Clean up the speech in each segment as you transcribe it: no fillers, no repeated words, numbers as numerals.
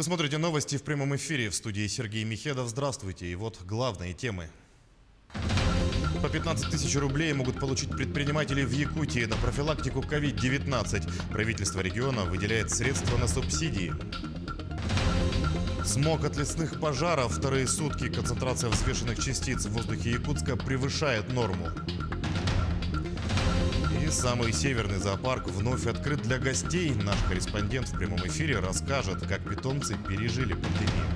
Вы смотрите новости в прямом эфире. В студии Сергей Михедов. Здравствуйте. И вот главные темы. По 15 тысяч рублей могут получить предприниматели в Якутии на профилактику COVID-19. Правительство региона выделяет средства на субсидии. Смог от лесных пожаров. Вторые сутки концентрация взвешенных частиц в воздухе Якутска превышает норму. И самый северный зоопарк вновь открыт для гостей. Наш корреспондент в прямом эфире расскажет, как питомцы пережили пандемию.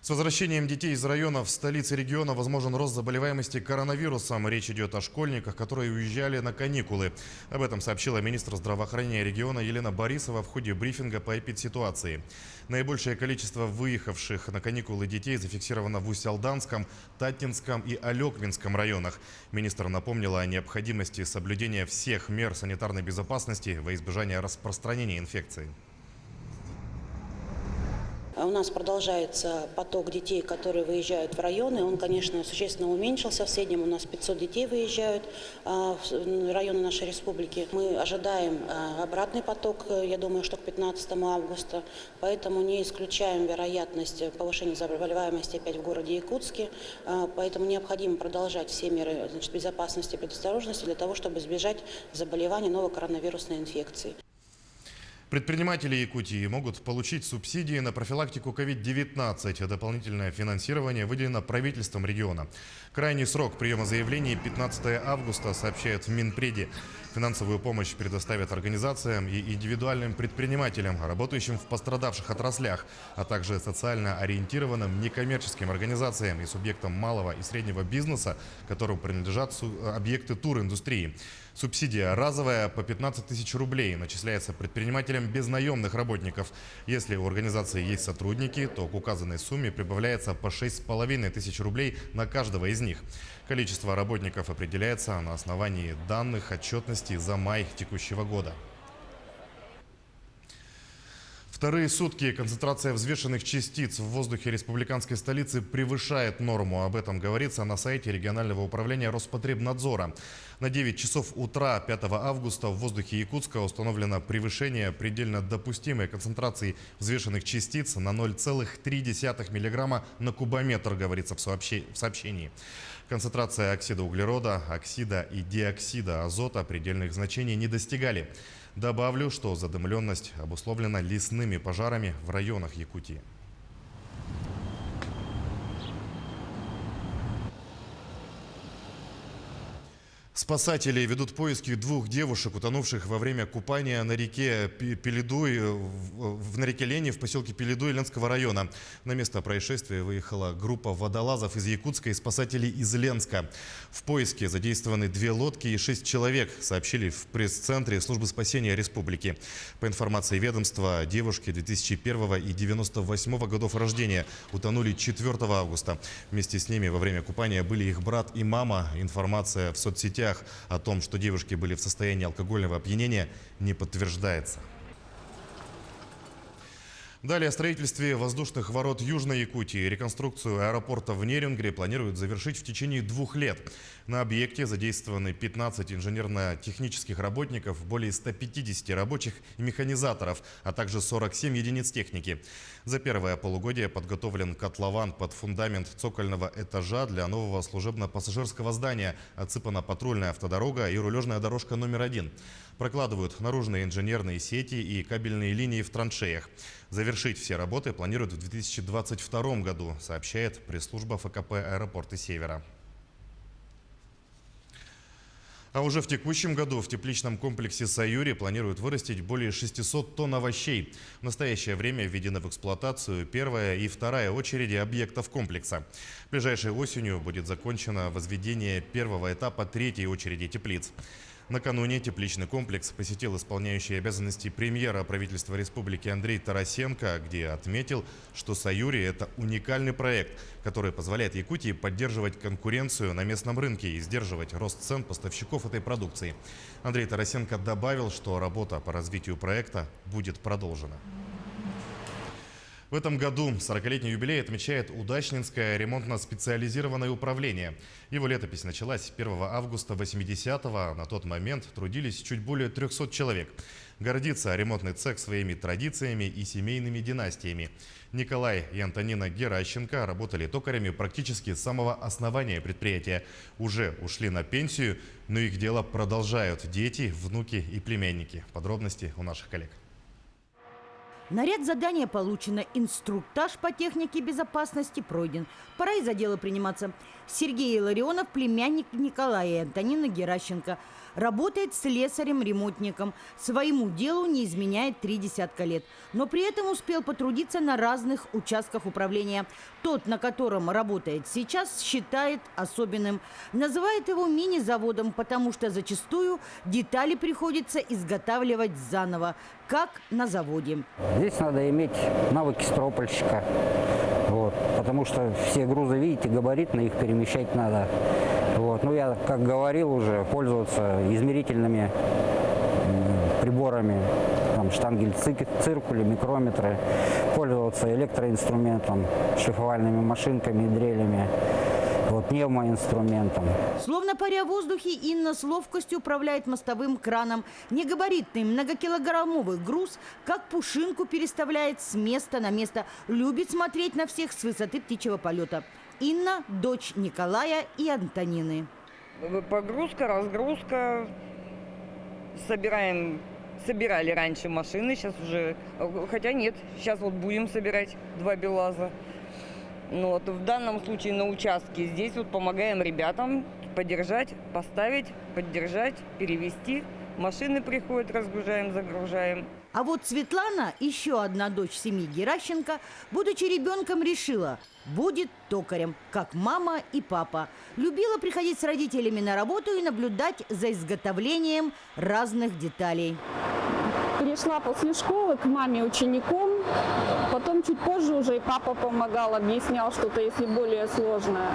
С возвращением детей из районов столицы региона возможен рост заболеваемости коронавирусом. Речь идет о школьниках, которые уезжали на каникулы. Об этом сообщила министр здравоохранения региона Елена Борисова в ходе брифинга по эпидситуации. Наибольшее количество выехавших на каникулы детей зафиксировано в Усть-Алданском, Татинском и Алекминском районах. Министр напомнила о необходимости соблюдения всех мер санитарной безопасности во избежание распространения инфекции. У нас продолжается поток детей, которые выезжают в районы. Он, конечно, существенно уменьшился. В среднем у нас 500 детей выезжают в районы нашей республики. Мы ожидаем обратный поток, я думаю, что к 15 августа. Поэтому не исключаем вероятность повышения заболеваемости опять в городе Якутске. Поэтому необходимо продолжать все меры безопасности и предосторожности для того, чтобы избежать заболевания новой коронавирусной инфекции. Предприниматели Якутии могут получить субсидии на профилактику COVID-19. Дополнительное финансирование выделено правительством региона. Крайний срок приема заявлений 15 августа, сообщает в Минпреде. Финансовую помощь предоставят организациям и индивидуальным предпринимателям, работающим в пострадавших отраслях, а также социально ориентированным некоммерческим организациям и субъектам малого и среднего бизнеса, которым принадлежат объекты туриндустрии. Субсидия разовая по 15 тысяч рублей начисляется предпринимателям без наемных работников. Если у организации есть сотрудники, то к указанной сумме прибавляется по 6,5 тысяч рублей на каждого из них. Количество работников определяется на основании данных отчетности за май текущего года. Вторые сутки концентрация взвешенных частиц в воздухе республиканской столицы превышает норму. Об этом говорится на сайте регионального управления Роспотребнадзора. На 9 часов утра 5 августа в воздухе Якутска установлено превышение предельно допустимой концентрации взвешенных частиц на 0,3 миллиграмма на кубометр, говорится в сообщении. Концентрация оксида углерода, оксида и диоксида азота предельных значений не достигали. Добавлю, что задымленность обусловлена лесными пожарами в районах Якутии. Спасатели ведут поиски двух девушек, утонувших во время купания на реке Пеледуй, на реке Лени в поселке Пеледуй Ленского района. На место происшествия выехала группа водолазов из Якутска и спасателей из Ленска. В поиске задействованы 2 лодки и 6 человек, сообщили в пресс-центре службы спасения республики. По информации ведомства, девушки 2001 и 1998 годов рождения утонули 4 августа. Вместе с ними во время купания были их брат и мама. Информация в соцсетях о том, что девушки были в состоянии алкогольного опьянения, не подтверждается. Далее о строительстве воздушных ворот Южной Якутии. Реконструкцию аэропорта в Нерюнгри планируют завершить в течение 2 лет. На объекте задействованы 15 инженерно-технических работников, более 150 рабочих и механизаторов, а также 47 единиц техники. За первое полугодие подготовлен котлован под фундамент цокольного этажа для нового служебно-пассажирского здания. Отсыпана патрульная автодорога и рулежная дорожка номер 1. Прокладывают наружные инженерные сети и кабельные линии в траншеях. Завершить все работы планируют в 2022 году, сообщает пресс-служба ФКП «Аэропорты Севера». А уже в текущем году в тепличном комплексе «Саюри» планируют вырастить более 600 тонн овощей. В настоящее время введены в эксплуатацию первая и вторая очереди объектов комплекса. Ближайшей осенью будет закончено возведение первого этапа 3-й очереди теплиц. Накануне тепличный комплекс посетил исполняющий обязанности премьера правительства республики Андрей Тарасенко, где отметил, что «Саюри» – это уникальный проект, который позволяет Якутии поддерживать конкуренцию на местном рынке и сдерживать рост цен поставщиков этой продукции. Андрей Тарасенко добавил, что работа по развитию проекта будет продолжена. В этом году 40-летний юбилей отмечает Удачнинское ремонтно-специализированное управление. Его летопись началась 1 августа 80-го. На тот момент трудились чуть более 300 человек. Гордится ремонтный цех своими традициями и семейными династиями. Николай и Антонина Геращенко работали токарями практически с самого основания предприятия. Уже ушли на пенсию, но их дело продолжают дети, внуки и племянники. Подробности у наших коллег. Наряд задания получено, инструктаж по технике безопасности пройден. Пора и за дело приниматься. Сергей Илларионов, племянник Николая и Антонины Геращенко. Работает слесарем-ремонтником. Своему делу не изменяет 3 десятка лет. Но при этом успел потрудиться на разных участках управления. Тот, на котором работает сейчас, считает особенным. Называет его мини-заводом, потому что зачастую детали приходится изготавливать заново, как на заводе. Здесь надо иметь навыки стропольщика, потому что все грузы, видите, габаритные, их перемещать надо. Ну, я, как говорил уже, пользоваться измерительными приборами, там, штангель, циркули, микрометры, пользоваться электроинструментом, шлифовальными машинками, дрелями. Пневмоинструментом. Словно паря в воздухе, Инна с ловкостью управляет мостовым краном. Негабаритный многокилограммовый груз, как пушинку, переставляет с места на место. Любит смотреть на всех с высоты птичьего полета. Инна – дочь Николая и Антонины. Погрузка, разгрузка. Собирали раньше машины, сейчас уже... Хотя нет, сейчас будем собирать 2 БелАЗа. В данном случае на участке здесь помогаем ребятам поддержать, поставить, поддержать, перевести. Машины приходят, разгружаем, загружаем. А вот Светлана, еще одна дочь семьи Геращенко, будучи ребенком, решила – будет токарем, как мама и папа. Любила приходить с родителями на работу и наблюдать за изготовлением разных деталей. Перешла после школы к маме учеником, потом чуть позже уже и папа помогал, объяснял что-то, если более сложное.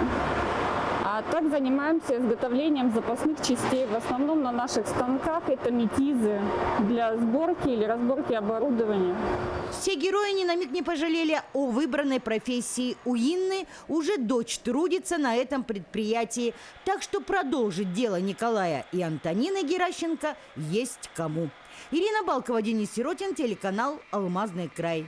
А так занимаемся изготовлением запасных частей. В основном на наших станках это метизы для сборки или разборки оборудования. Все герои ни на миг не пожалели о выбранной профессии. У Инны уже дочь трудится на этом предприятии. Так что продолжить дело Николая и Антонины Геращенко есть кому. Ирина Балкова, Денис Сиротин, телеканал «Алмазный край».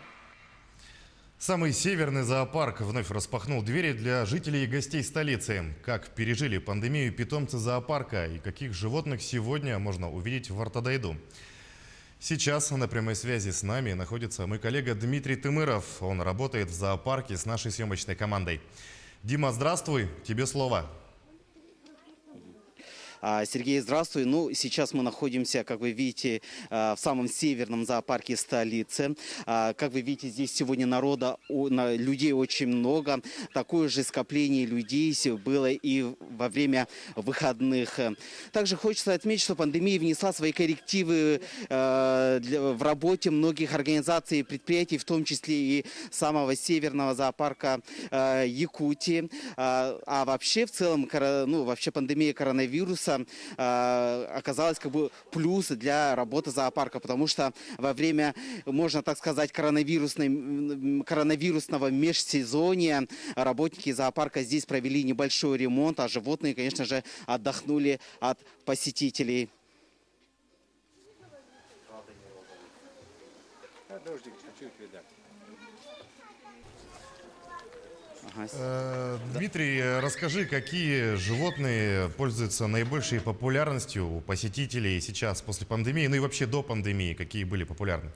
Самый северный зоопарк вновь распахнул двери для жителей и гостей столицы. Как пережили пандемию питомцы зоопарка и каких животных сегодня можно увидеть в Ортодайду. Сейчас на прямой связи с нами находится мой коллега Дмитрий Тымыров. Он работает в зоопарке с нашей съемочной командой. Дима, здравствуй, тебе слово. Сергей, здравствуй. Сейчас мы находимся, как вы видите, в самом северном зоопарке столицы. Как вы видите, здесь сегодня людей очень много. Такое же скопление людей было и во время выходных. Также хочется отметить, что пандемия внесла свои коррективы в работе многих организаций и предприятий, в том числе и самого северного зоопарка Якутии. А вообще, в целом, пандемия коронавируса оказалась плюс для работы зоопарка, потому что во время, можно так сказать, коронавирусного межсезонья работники зоопарка здесь провели небольшой ремонт, а животные, конечно же, отдохнули от посетителей. Дмитрий, расскажи, какие животные пользуются наибольшей популярностью у посетителей сейчас после пандемии, и вообще до пандемии, какие были популярны?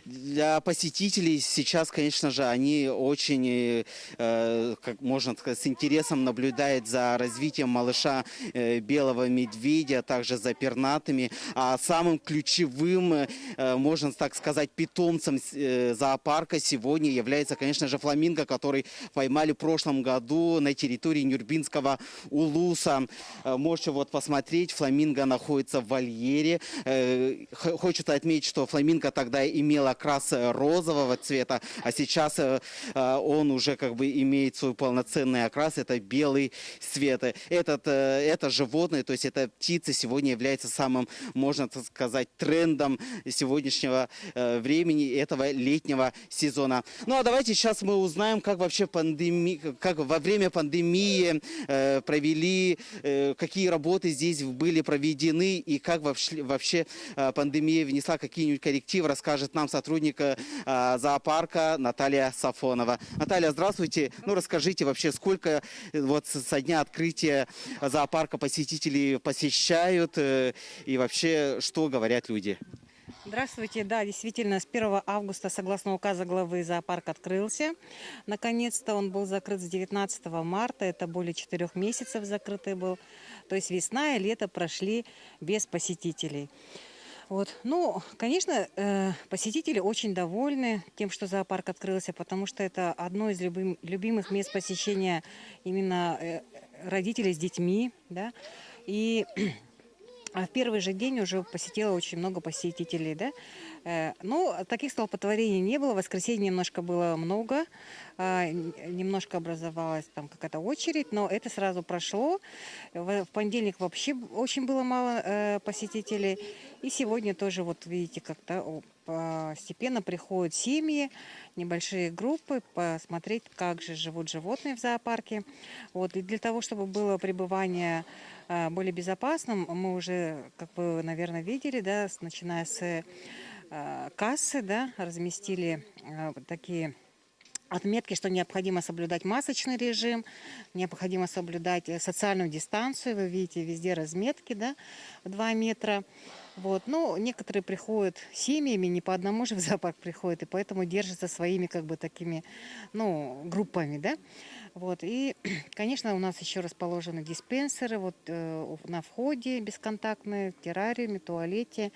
Для посетителей сейчас, конечно же, они очень, как можно сказать, с интересом наблюдают за развитием малыша белого медведя, также за пернатыми. А самым ключевым, можно так сказать, питомцем зоопарка сегодня является, конечно же, фламинго, который поймали в прошлом году на территории Нюрбинского улуса. Можете посмотреть, фламинго находится в вольере. Хочется отметить, что фламинго тогда имел окрас розового цвета, а сейчас он уже как бы имеет свой полноценный окрас, это белый цвет. Это животное, то есть эта птица сегодня является самым, можно так сказать, трендом сегодняшнего времени, этого летнего сезона. Ну а давайте сейчас мы узнаем, как вообще как во время пандемии провели, какие работы здесь были проведены и как вообще пандемия внесла какие-нибудь коррективы, расскажет нам сотрудник зоопарка Наталья Сафонова. Наталья, здравствуйте. Ну расскажите вообще, сколько вот со дня открытия зоопарка посетителей посещают и вообще, что говорят люди? Здравствуйте. Да, действительно, с 1 августа, согласно указа главы, зоопарк открылся. Наконец-то он был закрыт с 19 марта. Это более 4 месяцев закрытый был. То есть весна и лето прошли без посетителей. Вот. Ну, конечно, посетители очень довольны тем, что зоопарк открылся, потому что это одно из любимых мест посещения именно родителей с детьми. Да? И в первый же день уже посетило очень много посетителей, да. Ну, таких столпотворений не было. В воскресенье немножко было много, немножко образовалась там какая-то очередь, но это сразу прошло. В понедельник вообще очень было мало посетителей. И сегодня тоже, вот видите, как-то постепенно приходят семьи, небольшие группы, посмотреть, как же живут животные в зоопарке. Вот. И для того, чтобы было пребывание более безопасным, мы уже, как вы, наверное, видели, да, начиная с кассы, да, разместили такие отметки, что необходимо соблюдать масочный режим, необходимо соблюдать социальную дистанцию. Вы видите, везде разметки, да, 2 метра. Вот. Но некоторые приходят семьями, не по одному же в зоопарк приходят, и поэтому держатся своими как бы такими, ну, группами, да. Вот. И, конечно, у нас еще расположены диспенсеры вот, на входе бесконтактные, в террариуме, туалете.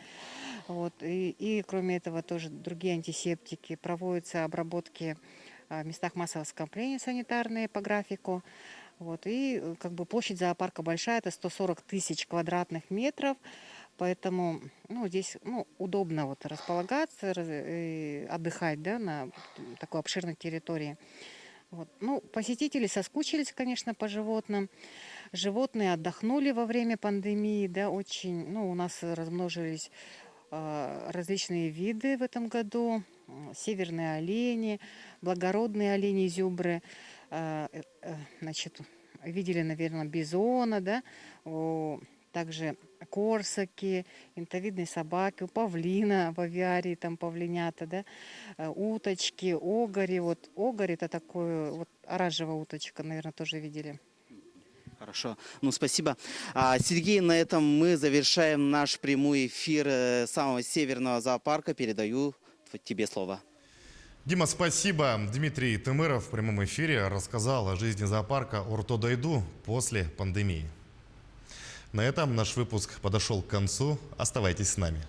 Вот. И кроме этого тоже другие антисептики. Проводятся обработки в местах массового скопления санитарные по графику. Вот. И как бы площадь зоопарка большая, это 140 тысяч квадратных метров. Поэтому здесь удобно вот располагаться, отдыхать, да, на такой обширной территории. Вот. Ну, посетители соскучились, конечно, по животным. Животные отдохнули во время пандемии, да, очень. У нас размножились различные виды в этом году. Северные олени, благородные олени-зюбры. Значит, видели, наверное, бизона, да, также корсаки, интовидные собаки, у павлина в авиарии, там павлинята, да, уточки, огори. Вот огорь — это такой, вот оранжевая уточка, наверное, тоже видели. Хорошо. Спасибо. Сергей, на этом мы завершаем наш прямой эфир самого северного зоопарка. Передаю тебе слово. Дима, спасибо. Дмитрий Тымыров в прямом эфире рассказал о жизни зоопарка Орто-Дойду после пандемии. На этом наш выпуск подошел к концу. Оставайтесь с нами.